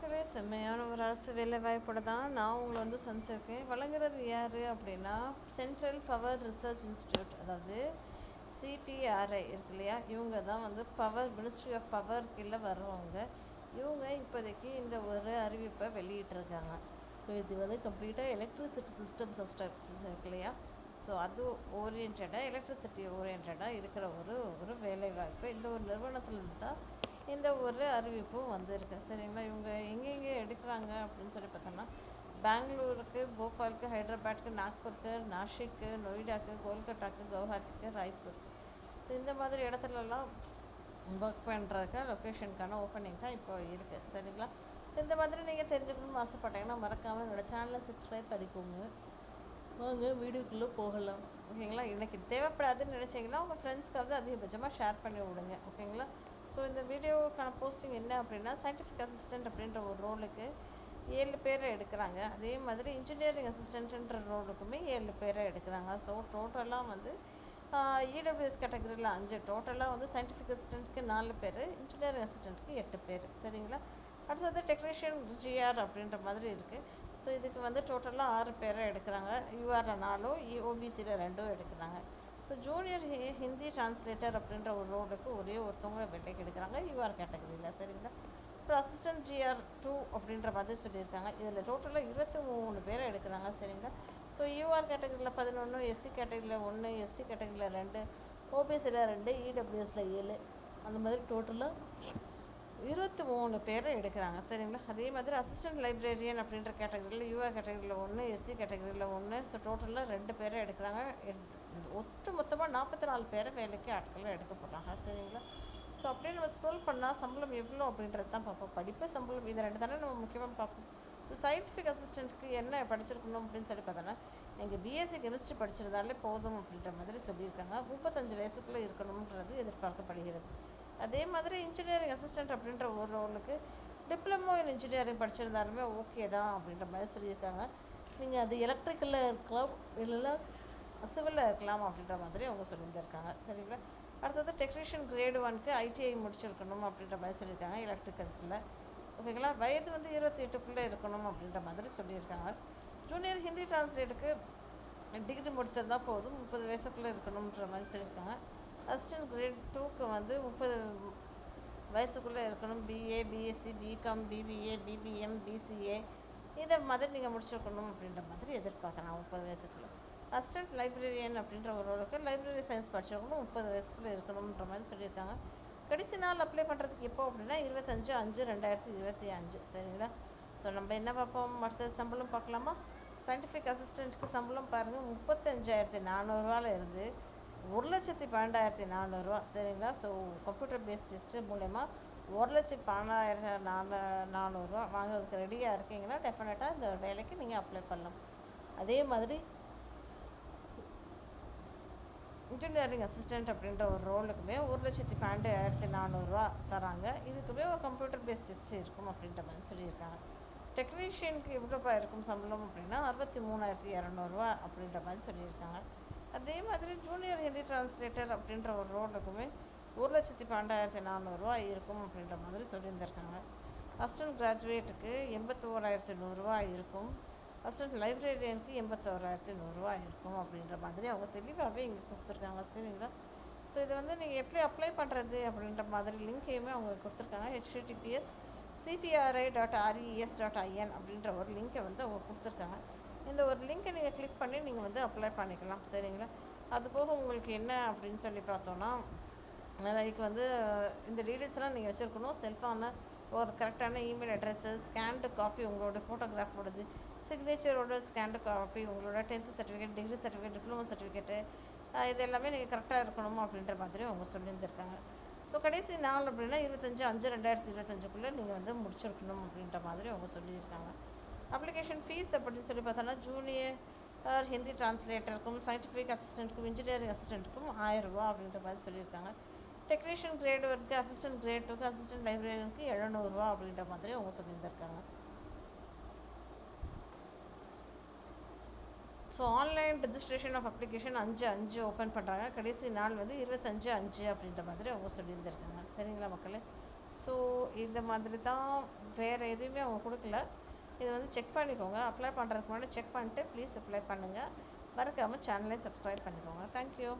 மக்களே செம்மையான ஒரு அரசு வேலைவாய்ப்போட தான் நான் உங்களை வந்து சந்திச்சிருக்கேன். வழங்குறது யார் அப்படின்னா, சென்ட்ரல் பவர் ரிசர்ச் இன்ஸ்டியூட், அதாவது சிபிஆர்ஐ இருக்கு இல்லையா, இவங்க தான் வந்து பவர் மினிஸ்ட்ரி ஆஃப் பவர் கீழே வர்றவங்க. இவங்க இப்போதைக்கு இந்த ஒரு அறிவிப்பை வெளியிட்டிருக்காங்க. ஸோ இது வந்து கம்ப்ளீட்டாக எலக்ட்ரிசிட்டி சிஸ்டம் இருக்கு இல்லையா, ஸோ அது ஓரியன்டாக எலக்ட்ரிசிட்டி ஓரியன்டாக இருக்கிற ஒரு ஒரு வேலைவாய்ப்பு. இந்த ஒரு நிறுவனத்துலேருந்து தான் இந்த ஒரு அறிவிப்பும் வந்திருக்கு. சரிங்களா, இவங்க எங்கெங்கே எடுக்கிறாங்க அப்படின்னு சொல்லி பார்த்தோம்னா, பெங்களூருக்கு, போபாலுக்கு, ஹைதராபாத்துக்கு, நாக்பூருக்கு, நாசிக்கு, நொய்டாக்கு, கோல்கட்டாக்கு, கவுஹாத்திக்கு, ராய்ப்பூர், ஸோ இந்த மாதிரி இடத்துலலாம் ஒர்க் பண்ணுறதுக்கு லொக்கேஷனுக்கான ஓப்பனிங் தான் இப்போ இருக்குது. சரிங்களா, ஸோ இந்த மாதிரி நீங்கள் தெரிஞ்சுக்கணும்னு ஆசைப்பட்டீங்கன்னா மறக்காமல் என்னோடய சேனலை சப்ஸ்கிரைப் பண்ணிக்கோங்க. வாங்க வீடியோக்குள்ளே போகலாம். ஓகேங்களா, எனக்கு தேவைப்படாதுன்னு நினச்சிங்கன்னா உங்கள் ஃப்ரெண்ட்ஸ்க்காவது அதிகபட்சமாக ஷேர் பண்ணி விடுங்க. ஓகேங்களா, ஸோ இந்த வீடியோக்கான போஸ்டிங் என்ன அப்படின்னா, சயின்டிஃபிக் அசிஸ்டண்ட் அப்படின்ற ஒரு ரோலுக்கு 7 பேரை எடுக்கிறாங்க. அதே மாதிரி இன்ஜினியரிங் அசிஸ்டண்ட்டுன்ற ரோலுக்குமே 7 பேரை எடுக்கிறாங்க. ஸோ டோட்டலாக வந்து இடபிள்யூஎஸ் கேட்டகரியில் 5, டோட்டலாக வந்து சயின்டிஃபிக் அசிஸ்டண்ட்டுக்கு 4 பேர், இன்ஜினியரிங் அசிஸ்டண்ட்டுக்கு 8 பேர். சரிங்களா, அடுத்தது டெக்னீஷியன் ஜிஆர் அப்படின்ற மாதிரி இருக்குது. ஸோ இதுக்கு வந்து டோட்டலாக 6 பேரை எடுக்கிறாங்க. யூஆரில் 4, ஓபிசியில் 2 எடுக்கிறாங்க. இப்போ ஜூனியர் ஹிந்தி டிரான்ஸ்லேட்டர் அப்படின்ற ஒரு ரோலுக்கு ஒரே ஒருத்தவங்க வேலைக்கு எடுக்கிறாங்க யூஆர் கேட்டகரியில். சரிங்களா, அப்புறம் அசிஸ்டன்ட் GR2 அப்படின்ற மாதிரி சொல்லியிருக்காங்க. இதில் டோட்டலாக 23 பேரை எடுக்கிறாங்க. சரிங்களா, ஸோ யூஆர் கேட்டகரியில் 11, எஸ்சி கேட்டகரியில் 1, எஸ்டி கேட்டகரியில் 2, ஓபிசியில் 2, இடபிள்யூஎஸில் 7, அந்த மாதிரி டோட்டலாக 23 பேரை எடுக்கிறாங்க. சரிங்களா, அதே மாதிரி அசிஸ்டன்ட் லைப்ரரியன் அப்படின்ற கேட்டகரியில் யூஆர் கேட்டகரியில் 1, எஸ்சி கேட்டகரியில் 1, ஸோ டோட்டலாக 2 பேரை எடுக்கிறாங்க. மொத்தமாக 44 பேரை வேலைக்கு ஆட்களில் எடுக்க போகிறாங்க. சரிங்களா, ஸோ அப்படியே நம்ம ஸ்க்ரோல் பண்ணால் சம்பளம் எவ்வளோ அப்படின்றது தான் பார்ப்போம். படிப்பு, சம்பளம், இது 2 தானே நம்ம முக்கியமாக பார்ப்போம். ஸோ சயின்டிஃபிக் அசிஸ்டண்ட்டுக்கு என்ன படிச்சிருக்கணும் அப்படின்னு சொல்லி பார்த்தோன்னா, நீங்கள் பிஎஸ்சி கெமிஸ்ட்ரி படிச்சிருந்தாலே போதும் அப்படின்ற மாதிரி சொல்லியிருக்காங்க. 35 வயசுக்குள்ளே இருக்கணுன்றது எதிர்பார்க்கப்படுகிறது. அதே மாதிரி இன்ஜினியரிங் அசிஸ்டண்ட் அப்படின்ற ஒரு ரோலுக்கு டிப்ளமோ இன் இன்ஜினியரிங் படிச்சிருந்தாலுமே ஓகே தான் அப்படின்ற மாதிரி சொல்லியிருக்காங்க. நீங்கள் அது எலக்ட்ரிக்கலில் இருக்கலாம், இல்லைன்னா சிவிலில் இருக்கலாம் அப்படின்ற மாதிரி அவங்க சொல்லியிருந்திருக்காங்க. சரிங்களா, அடுத்தது டெக்னீஷியன் கிரேடு 1க்கு ஐடிஐ முடிச்சிருக்கணும் அப்படின்ற மாதிரி சொல்லியிருக்காங்க எலக்ட்ரிக்கல்ஸில். ஓகேங்களா, வயது வந்து 28க்குள்ளே இருக்கணும் அப்படின்ற மாதிரி சொல்லியிருக்காங்க. ஜூனியர் ஹிந்தி டிரான்ஸ்லேட்டுக்கு டிகிரி முடித்திருந்தால் போதும், 30 வயசுக்குள்ளே இருக்கணுன்ற மாதிரி சொல்லியிருக்காங்க. அசிஸ்டன்ட் கிரேட் 2க்கு வந்து 30 வயசுக்குள்ளே இருக்கணும். BA, BSc, BCom, BBA, BBM, BCA இதை மாதிரி நீங்கள் முடிச்சிருக்கணும் அப்படின்ற மாதிரி எதிர்பார்க்கலாம் 30 வயசுக்குள்ளே. அசிஸ்டன்ட் லைப்ரரியன் அப்படின்ற ஒரு ரோலுக்கு லைப்ரரி சயின்ஸ் படிச்சிருக்கணும், 30 வயசுக்குள்ளே இருக்கணுன்ற மாதிரி சொல்லியிருக்காங்க. கடைசி நாள் அப்ளை பண்ணுறதுக்கு எப்போ அப்படின்னா 25/5/2025. சரிங்களா, ஸோ நம்ம என்ன பார்ப்போம், அடுத்தது சம்பளம் பார்க்கலாமா. சயின்டிஃபிக் அசிஸ்டண்ட்டுக்கு சம்பளம் பாருங்கள், 35,400 இருந்து 1,12,400. சரிங்களா, ஸோ கம்ப்யூட்டர் பேஸ்ட் டெஸ்ட்டு மூலயமா 1,12,400 வாங்குறதுக்கு ரெடியாக இருக்கீங்கன்னா டெஃபினட்டாக இந்த ஒரு வேலைக்கு நீங்கள் அப்ளை பண்ணலாம். அதே மாதிரி இன்ஜினியரிங் அசிஸ்டண்ட் அப்படின்ற ஒரு ரோலுக்குமே 1,12,400 தராங்க. இதுக்குமே ஒரு கம்ப்யூட்டர் பேஸ்ட் டெஸ்ட் இருக்கும் அப்படின்ற மாதிரி சொல்லியிருக்காங்க. டெக்னீஷியனுக்கு எவ்வளோப்பா இருக்கும் சம்பளம் அப்படின்னா 63,200 அப்படின்ற மாதிரி சொல்லியிருக்காங்க. அதே மாதிரி ஜூனியர் ஹிந்தி டிரான்ஸ்லேட்டர் அப்படின்ற ஒரு ரோலுக்குமே 1,12,400 இருக்கும் அப்படின்ற மாதிரி சொல்லியிருந்திருக்காங்க. அசிஸ்டன்ட் கிராஜுவேட்டுக்கு 81,100 இருக்கும். அசிஸ்டன்ட் லைப்ரரியனுக்கு 81,100 இருக்கும் அப்படின்ற மாதிரி அவங்க தெளிவாகவே இங்கே கொடுத்துருக்காங்க. சரிங்களா, ஸோ இதை வந்து நீங்கள் எப்படி அப்ளை பண்ணுறது அப்படின்ற மாதிரி லிங்க்கையுமே அவங்க கொடுத்துருக்காங்க. https://cpri.res.in அப்படின்ற ஒரு லிங்க்கை வந்து அவங்க கொடுத்துருக்காங்க. இந்த ஒரு லிங்க்கை நீங்கள் கிளிக் பண்ணி நீங்கள் வந்து அப்ளை பண்ணிக்கலாம். சரிங்களா, அதுபோக உங்களுக்கு என்ன அப்படின்னு சொல்லி பார்த்தோன்னா, லைக் வந்து இந்த டீட்டெயில்ஸ்லாம் நீங்கள் வச்சுருக்கணும். செல்ஃபான ஒரு கரெக்டான இமெயில் அட்ரெஸ்ஸு, ஸ்கேன்டு காப்பி உங்களோட ஃபோட்டோகிராஃபோடது, சிக்னேச்சரோட ஸ்கேன்டு காப்பி, உங்களோட 10th certificate, degree certificate, diploma certificate, இது எல்லாமே நீங்கள் கரெக்டாக இருக்கணும் அப்படின்ற மாதிரி அவங்க சொல்லியிருந்திருக்காங்க. ஸோ கடைசி நாள் அப்படின்னா 25/5/2025 நீங்கள் வந்து முடிச்சிருக்கணும் அப்படின்ற மாதிரி அவங்க சொல்லியிருக்காங்க. அப்ளிகேஷன் ஃபீஸ் அப்படின்னு சொல்லி பார்த்தோன்னா, ஜூனியர் ஹிந்தி டிரான்ஸ்லேட்டருக்கும், சயின்டிஃபிக் அசிஸ்டண்ட்டுக்கும், இன்ஜினியரிங் அசிஸ்டண்ட்டுக்கும் 1000 அப்படின்ற மாதிரி சொல்லியிருக்காங்க. டெக்னீஷியன் கிரேடு 1க்கு, அசிஸ்டன்ட் கிரேட் 2க்கு, அசிஸ்டன்ட் லைப்ரரியனுக்கு 700 அப்படின்ற மாதிரி அவங்க சொல்லியிருந்திருக்காங்க. So online registration of application 5/5 open பண்ணுறாங்க. கடைசி நாள் வந்து 25/5 அப்படின்ற மாதிரி அவங்க சொல்லியிருந்திருக்காங்க. சரிங்களா மக்களே, ஸோ இந்த மாதிரி தான், வேறு எதுவுமே அவங்க கொடுக்கல. இதை வந்து செக் பண்ணிக்கோங்க. அப்ளை பண்ணுறதுக்கு முன்னாடி செக் பண்ணிட்டு ப்ளீஸ் அப்ளை பண்ணுங்கள். மறக்காமல் சேனலை சப்ஸ்கிரைப் பண்ணிக்கோங்க. தேங்க்யூ.